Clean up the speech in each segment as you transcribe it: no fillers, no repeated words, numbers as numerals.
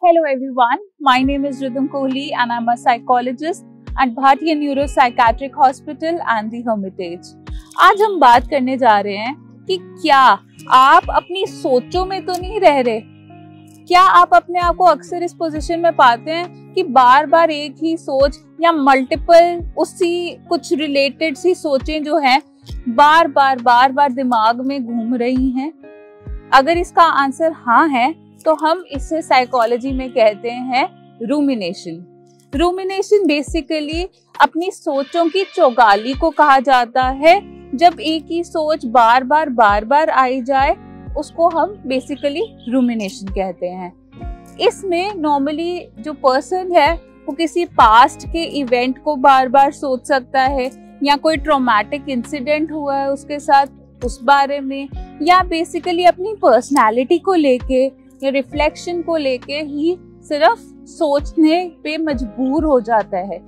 Hello everyone, my name is Rhythm Kohli and I'm a psychologist at Bhartiya Neuropsychiatric Hospital and the Hermitage. आज हम बात करने जा रहे हैं कि क्या आप अपनी सोचों में तो नहीं रह रहे? क्या आप अपने आप को अक्सर इस पोजीशन में पाते हैं कि बार बार एक ही सोच या मल्टीपल उसी कुछ रिलेटेड सी सोचें जो हैं बार बार दिमाग में घूम रही हैं? अगर इसका आंसर हाँ है तो हम इसे साइकोलॉजी में कहते हैं रूमिनेशन। रूमिनेशन बेसिकली अपनी सोचों की चौगाली को कहा जाता है। जब एक ही सोच बार बार आई जाए उसको हम बेसिकली रूमिनेशन कहते हैं। इसमें नॉर्मली जो पर्सन है वो किसी पास्ट के इवेंट को बार बार सोच सकता है, या कोई ट्रॉमेटिक इंसिडेंट हुआ है उसके साथ उस बारे में, या बेसिकली अपनी पर्सनालिटी को लेके या रिफ्लेक्शन को लेके ही सिर्फ सोचने पे मजबूर हो जाता है।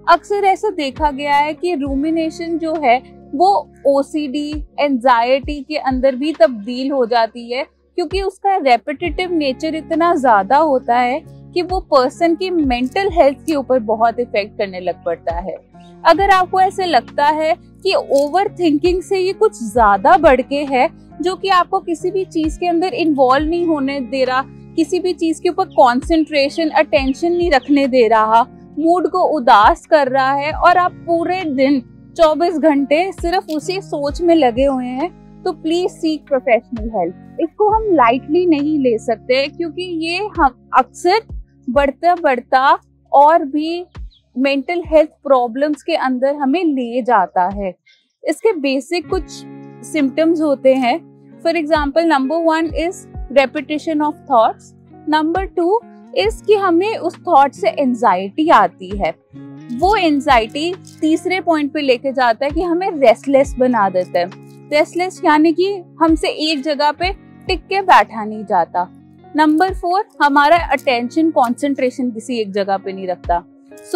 अक्सर ऐसा देखा गया है कि रूमिनेशन जो है वो ओसीडी, एंजाइटी के अंदर भी तब्दील हो जाती है, क्योंकि उसका रेपिटेटिव नेचर इतना ज्यादा होता है कि वो पर्सन की मेंटल हेल्थ के ऊपर बहुत इफेक्ट करने लग पड़ता है। अगर आपको ऐसे लगता है कि ओवर थिंकिंग से ये कुछ ज्यादा बढ़ के है, जो कि आपको किसी भी चीज के अंदर इन्वॉल्व नहीं होने दे रहा, किसी भी चीज के ऊपर कंसंट्रेशन, अटेंशन नहीं रखने दे रहा, मूड को उदास कर रहा है और आप पूरे दिन 24 घंटे सिर्फ उसी सोच में लगे हुए हैं, तो प्लीज सीक प्रोफेशनल हेल्प। इसको हम लाइटली नहीं ले सकते, क्योंकि ये हम अक्सर बढ़ता और भी मेंटल हेल्थ प्रॉब्लम्स के अंदर हमें ले जाता है। इसके बेसिक कुछ सिम्टम्स होते हैं। For example, number 1 is repetition of thoughts. Number 2 is कि हमें उस थॉट से एंजाइटी आती है। वो एंजाइटी तीसरे पॉइंट पे लेके जाता है कि हमें रेस्टलेस बना देता है। रेस्टलेस यानी कि हमसे एक जगह पे टिक के बैठा नहीं जाता। नंबर 4, हमारा अटेंशन, कंसंट्रेशन किसी एक जगह पे नहीं रखता।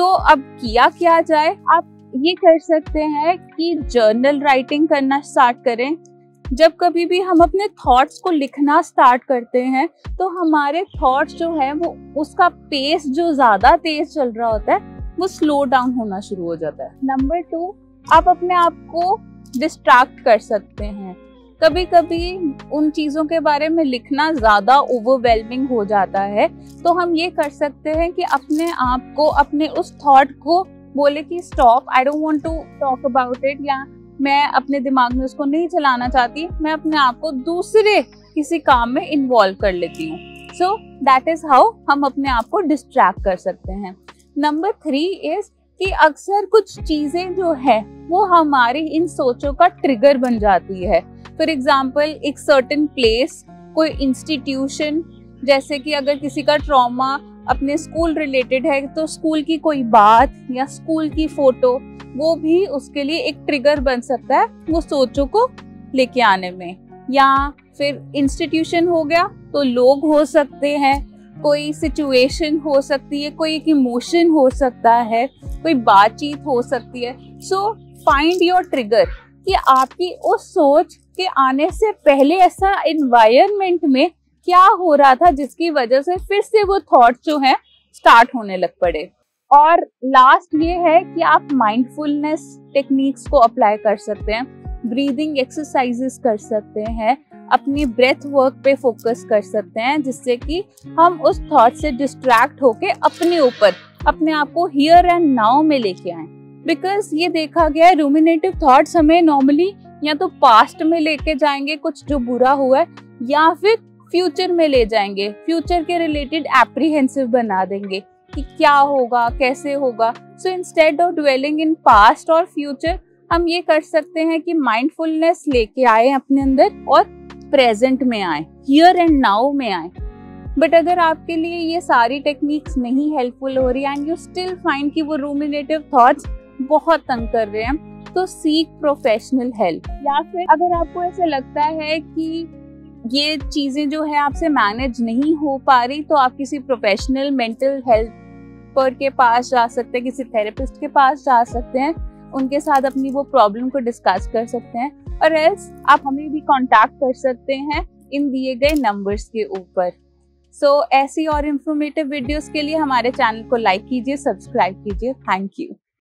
अब किया जाए? आप ये कर सकते हैं कि जर्नल राइटिंग करना स्टार्ट करें। जब कभी भी हम अपने थॉट्स को लिखना स्टार्ट करते हैं तो हमारे थॉट्स जो है वो उसका पेस जो ज्यादा तेज चल रहा होता है वो स्लो डाउन होना शुरू हो जाता है। नंबर 2, आप अपने आप को डिस्ट्रैक्ट कर सकते हैं। कभी कभी उन चीजों के बारे में लिखना ज्यादा ओवरवेलमिंग हो जाता है, तो हम ये कर सकते हैं कि अपने आप को, अपने उस थॉट को बोले कि stop, I don't want to talk about it, या मैं अपने दिमाग में उसको नहीं चलाना चाहती, मैं अपने आप को दूसरे किसी काम में इन्वॉल्व कर लेती हूँ। सो दैट इज हाउ हम अपने आप को डिस्ट्रैक्ट कर सकते हैं। नंबर 3 इज कि अक्सर कुछ चीजें जो है वो हमारी इन सोचों का ट्रिगर बन जाती है। फॉर एग्जाम्पल, एक सर्टेन प्लेस, कोई इंस्टीट्यूशन, जैसे कि अगर किसी का ट्रॉमा अपने स्कूल रिलेटेड है तो स्कूल की कोई बात या स्कूल की फोटो, वो भी उसके लिए एक ट्रिगर बन सकता है वो सोचों को लेके आने में। या फिर इंस्टीट्यूशन हो गया तो लोग हो सकते हैं, कोई सिचुएशन हो सकती है, कोई एक इमोशन हो सकता है, कोई बातचीत हो सकती है। सो फाइंड योर ट्रिगर, कि आपकी उस सोच के आने से पहले ऐसा एनवायरनमेंट में क्या हो रहा था जिसकी वजह से फिर से वो थॉट जो है स्टार्ट होने लग पड़े। और लास्ट ये है कि आप माइंडफुलनेस टेक्निक्स को अप्लाई कर सकते हैं, ब्रीदिंग एक्सरसाइजेस कर सकते हैं, अपनी ब्रेथ वर्क पे फोकस कर सकते हैं, जिससे कि हम उस थॉट से डिस्ट्रैक्ट होके अपने ऊपर, अपने आप को हियर एंड नाउ में लेके आए। बिकॉज ये देखा गया है, रूमिनेटिव थॉट्स हमें नॉर्मली या तो पास्ट में लेके जाएंगे कुछ जो बुरा हुआ है, या फिर फ्यूचर में ले जाएंगे, फ्यूचर के रिलेटेड एप्रीहेंसिव बना देंगे कि क्या होगा, कैसे होगा। So instead of dwelling in past और फ्यूचर, हम ये कर सकते हैं कि माइंडफुलनेस लेके आए अपने अंदर और प्रेजेंट में आए, हियर एंड नाउ में आए। बट अगर आपके लिए ये सारी टेक्निक्स नहीं हेल्पफुल हो रही एंड यू स्टिल फाइंड कि वो रूमिनेटिव थॉट्स बहुत तंग कर रहे हैं, तो सीक प्रोफेशनल हेल्प। या फिर अगर आपको ऐसा लगता है कि ये चीजें जो है आपसे मैनेज नहीं हो पा रही, तो आप किसी प्रोफेशनल मेंटल हेल्थ पर के पास जा सकते हैं, किसी थेरेपिस्ट के पास जा सकते हैं, उनके साथ अपनी वो प्रॉब्लम को डिस्कस कर सकते हैं। और एल्स आप हमें भी कांटेक्ट कर सकते हैं इन दिए गए नंबर्स के ऊपर। सो ऐसी और इन्फॉर्मेटिव वीडियोस के लिए हमारे चैनल को लाइक कीजिए, सब्सक्राइब कीजिए। Thank you.